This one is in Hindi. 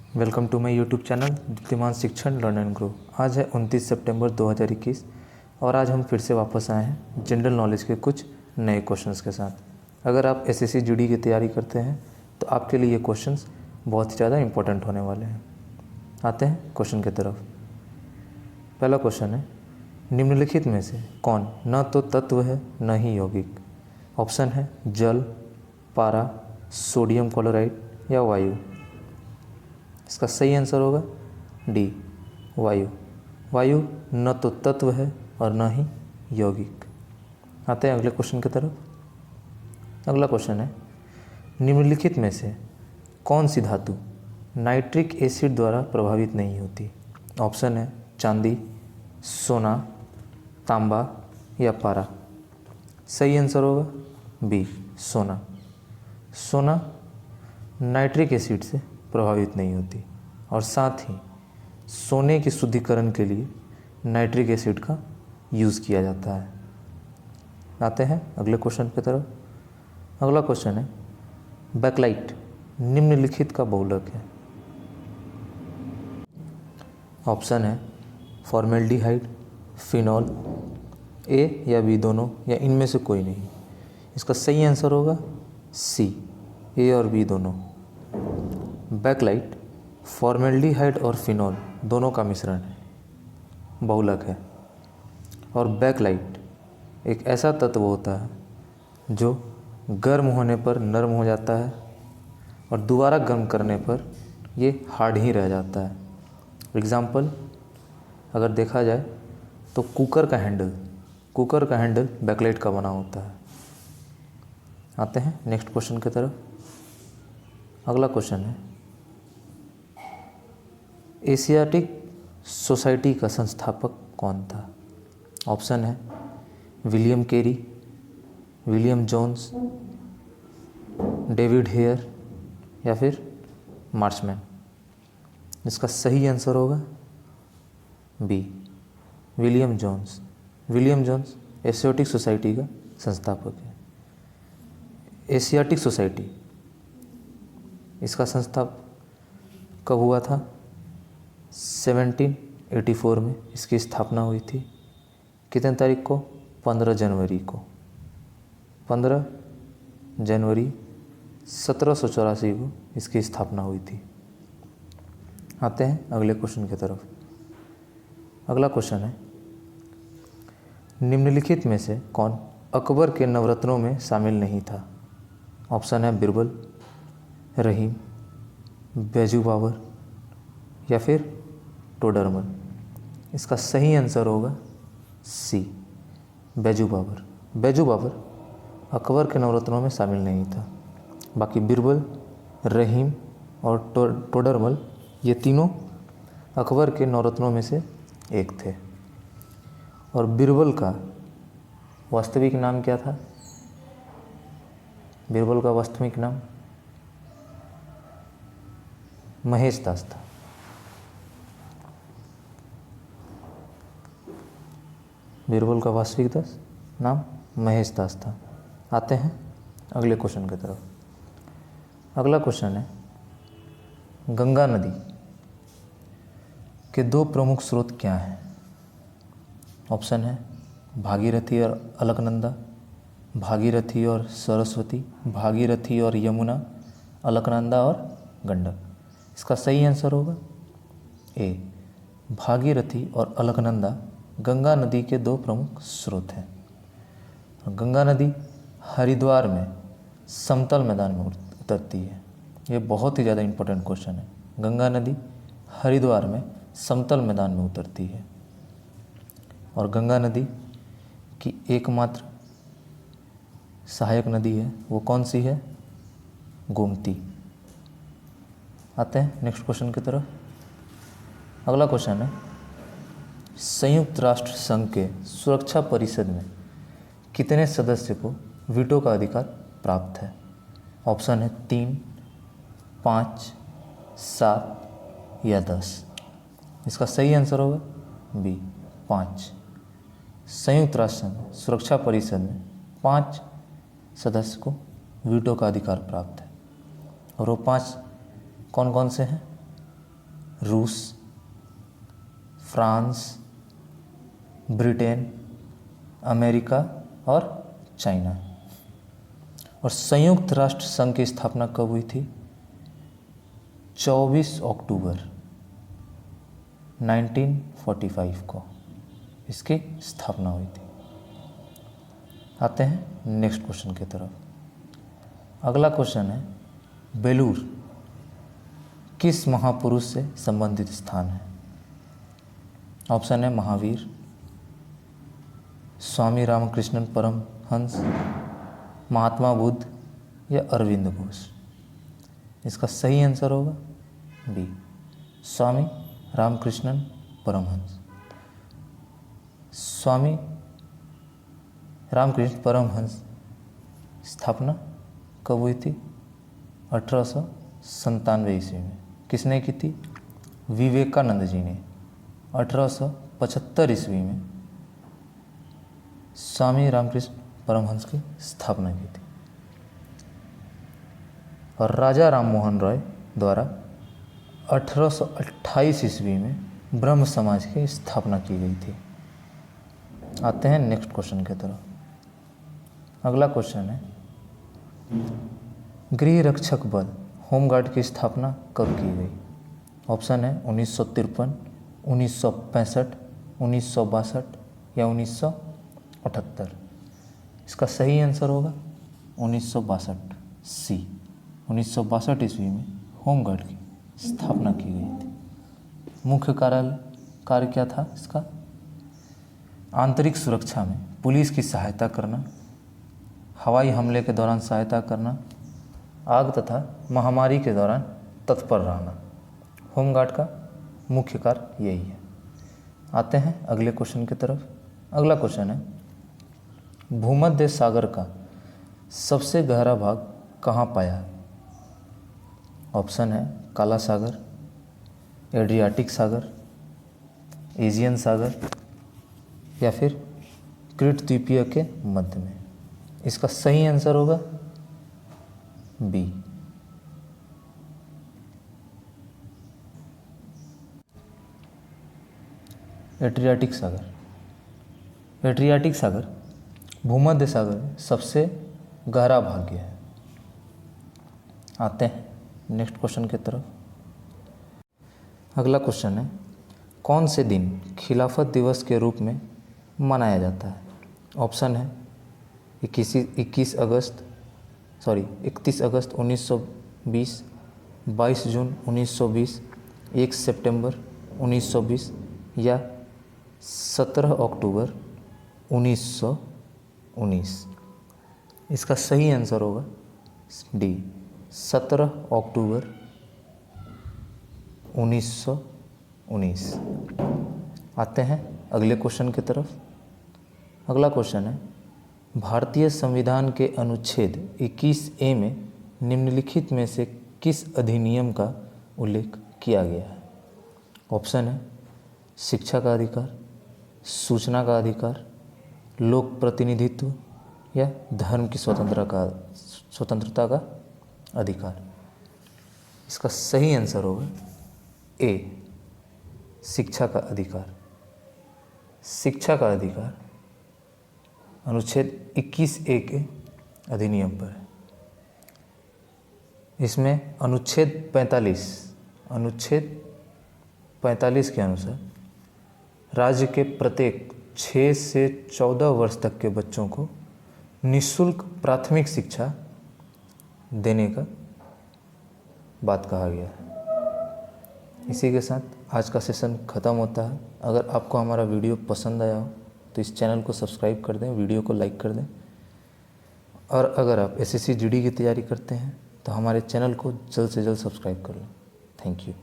Welcome to my YouTube channel Deeptiman Shikshan learn and grow. आज है 29 सितंबर 2021 और आज हम फिर से वापस आए हैं जनरल नॉलेज के कुछ नए क्वेश्चंस के साथ। अगर आप एसएससी जीडी की तैयारी करते हैं तो आपके लिए ये क्वेश्चंस बहुत ही ज़्यादा इंपॉर्टेंट होने वाले हैं। आते हैं क्वेश्चन की तरफ। पहला क्वेश्चन है, निम्नलिखित में से कौन न तो तत्व है न ही यौगिक? ऑप्शन है जल, पारा, सोडियम क्लोराइड या वायु। इसका सही आंसर होगा डी, वायु। वायु न तो तत्व है और न ही यौगिक। आते हैं अगले क्वेश्चन की तरफ। अगला क्वेश्चन है, निम्नलिखित में से कौन सी धातु नाइट्रिक एसिड द्वारा प्रभावित नहीं होती? ऑप्शन है चांदी, सोना, तांबा या पारा। सही आंसर होगा बी, सोना। सोना नाइट्रिक एसिड से प्रभावित नहीं होती और साथ ही सोने के शुद्धिकरण के लिए नाइट्रिक एसिड का यूज़ किया जाता है। आते हैं अगले क्वेश्चन की तरफ। अगला क्वेश्चन है, बैकलाइट निम्नलिखित का बहुलक है? ऑप्शन है फॉर्मेल्डिहाइड, फिनॉल, ए या बी दोनों या इनमें से कोई नहीं। इसका सही आंसर होगा सी, ए और बी दोनों। बैकलाइट फॉर्मेल्डिहाइड और फिनॉल दोनों का मिश्रण है, बहुलक है। और बैकलाइट एक ऐसा तत्व होता है जो गर्म होने पर नरम हो जाता है और दोबारा गर्म करने पर ये हार्ड ही रह जाता है। एग्ज़ाम्पल अगर देखा जाए तो कुकर का हैंडल बैकलाइट का बना होता है। आते हैं नेक्स्ट क्वेश्चन की तरफ। अगला क्वेश्चन है, एशियाटिक सोसाइटी का संस्थापक कौन था? ऑप्शन है William Carey, William Jones, David Hare या फिर मार्चमैन। इसका सही आंसर होगा B, William Jones. William Jones Asiatic Society का संस्थापक है। एशियाटिक सोसाइटी इसका संस्थापक कब हुआ था? 1784 में इसकी स्थापना हुई थी। कितने तारीख को? 15 जनवरी को। 15 जनवरी 1784 को इसकी स्थापना हुई थी। आते हैं अगले क्वेश्चन की तरफ। अगला क्वेश्चन है, निम्नलिखित में से कौन अकबर के नवरत्नों में शामिल नहीं था? ऑप्शन है बिरबल, रहीम, बैजू बाबर या फिर टोडरमल। इसका सही आंसर होगा सी, बैजू बाबर। बैजू बाबर अकबर के नवरत्नों में शामिल नहीं था। बाकी बिरबल, रहीम और टोडरमल ये तीनों अकबर के नवरत्नों में से एक थे। और बिरबल का वास्तविक नाम क्या था? बिरबल का वास्तविक नाम महेश दास था। बिरबल का वास्तविक नाम महेश दास था। आते हैं अगले क्वेश्चन की तरफ। अगला क्वेश्चन है, गंगा नदी के दो प्रमुख स्रोत क्या हैं? ऑप्शन है भागीरथी और अलकनंदा, भागीरथी और सरस्वती, भागीरथी और यमुना, अलकनंदा और गंडक। इसका सही आंसर होगा ए, भागीरथी और अलकनंदा गंगा नदी के दो प्रमुख स्रोत हैं। गंगा नदी हरिद्वार में समतल मैदान में उतरती है। ये बहुत ही ज़्यादा इम्पोर्टेंट क्वेश्चन है। गंगा नदी हरिद्वार में समतल मैदान में उतरती है। और गंगा नदी की एकमात्र सहायक नदी है, वो कौन सी है? गोमती। आते हैं नेक्स्ट क्वेश्चन की तरफ। अगला क्वेश्चन है, संयुक्त राष्ट्र संघ के सुरक्षा परिषद में कितने सदस्य को वीटो का अधिकार प्राप्त है? ऑप्शन है 3, 5, 7 या 10। इसका सही आंसर होगा बी, 5। संयुक्त राष्ट्र संघ सुरक्षा परिषद में 5 सदस्य को वीटो का अधिकार प्राप्त है। और वो 5 कौन कौन से हैं? रूस, फ्रांस, ब्रिटेन, अमेरिका और चाइना। और संयुक्त राष्ट्र संघ की स्थापना कब हुई थी? 24 अक्टूबर 1945 को इसकी स्थापना हुई थी। आते हैं नेक्स्ट क्वेश्चन की तरफ। अगला क्वेश्चन है, बेलूर किस महापुरुष से संबंधित स्थान है? ऑप्शन है महावीर, स्वामी रामकृष्ण परमहंस, महात्मा बुद्ध या अरविंद घोष। इसका सही आंसर होगा बी, स्वामी रामकृष्ण परमहंस। स्वामी रामकृष्ण परमहंस स्थापना कब हुई थी? 1897 ईस्वी में। किसने की थी? विवेकानंद जी ने 1875 ईस्वी में स्वामी रामकृष्ण परमहंस की स्थापना की थी। और राजा राम मोहन रॉय द्वारा 1828 ईस्वी में ब्रह्म समाज की स्थापना की गई थी। आते हैं नेक्स्ट क्वेश्चन की तरफ। अगला क्वेश्चन है, गृह रक्षक बल होमगार्ड की स्थापना कब की गई? ऑप्शन है 1953, 1965, 1962 या 1978। इसका सही आंसर होगा 1962 सी। 1962 ईस्वी में होमगार्ड की स्थापना की गई थी। मुख्य कार्य क्या था इसका? आंतरिक सुरक्षा में पुलिस की सहायता करना, हवाई हमले के दौरान सहायता करना, आग तथा महामारी के दौरान तत्पर रहना। होमगार्ड का मुख्य कार्य यही है। आते हैं अगले क्वेश्चन की तरफ। अगला क्वेश्चन है, भूमध्य सागर का सबसे गहरा भाग कहाँ पाया है? ऑप्शन है काला सागर, एड्रियाटिक सागर, एशियन सागर या फिर क्रीट द्वीपीय के मध्य में। इसका सही आंसर होगा बी, एड्रियाटिक सागर। एड्रियाटिक सागर भूमध्य सागर में सबसे गहरा भाग है। आते हैं नेक्स्ट क्वेश्चन की तरफ। अगला क्वेश्चन है, कौन से दिन खिलाफत दिवस के रूप में मनाया जाता है? ऑप्शन है 31 अगस्त 1920, 22 जून 1920, 1 सितंबर 1920 या 17 अक्टूबर 1919। इसका सही आंसर होगा डी, 17 अक्टूबर 1919। आते हैं अगले क्वेश्चन की तरफ। अगला क्वेश्चन है, भारतीय संविधान के अनुच्छेद 21A में निम्नलिखित में से किस अधिनियम का उल्लेख किया गया है? ऑप्शन है शिक्षा का अधिकार, सूचना का अधिकार, लोक प्रतिनिधित्व या धर्म की स्वतंत्रता का अधिकार। इसका सही आंसर होगा ए, शिक्षा का अधिकार। शिक्षा का अधिकार अनुच्छेद 21A के अधिनियम पर है। इसमें अनुच्छेद 45 के अनुसार राज्य के प्रत्येक 6 से 14 वर्ष तक के बच्चों को निःशुल्क प्राथमिक शिक्षा देने का बात कहा गया है। इसी के साथ आज का सेशन ख़त्म होता है। अगर आपको हमारा वीडियो पसंद आया हो तो इस चैनल को सब्सक्राइब कर दें, वीडियो को लाइक कर दें। और अगर आप SSC GD की तैयारी करते हैं तो हमारे चैनल को जल्द से जल्द सब्सक्राइब कर लें। Thank you.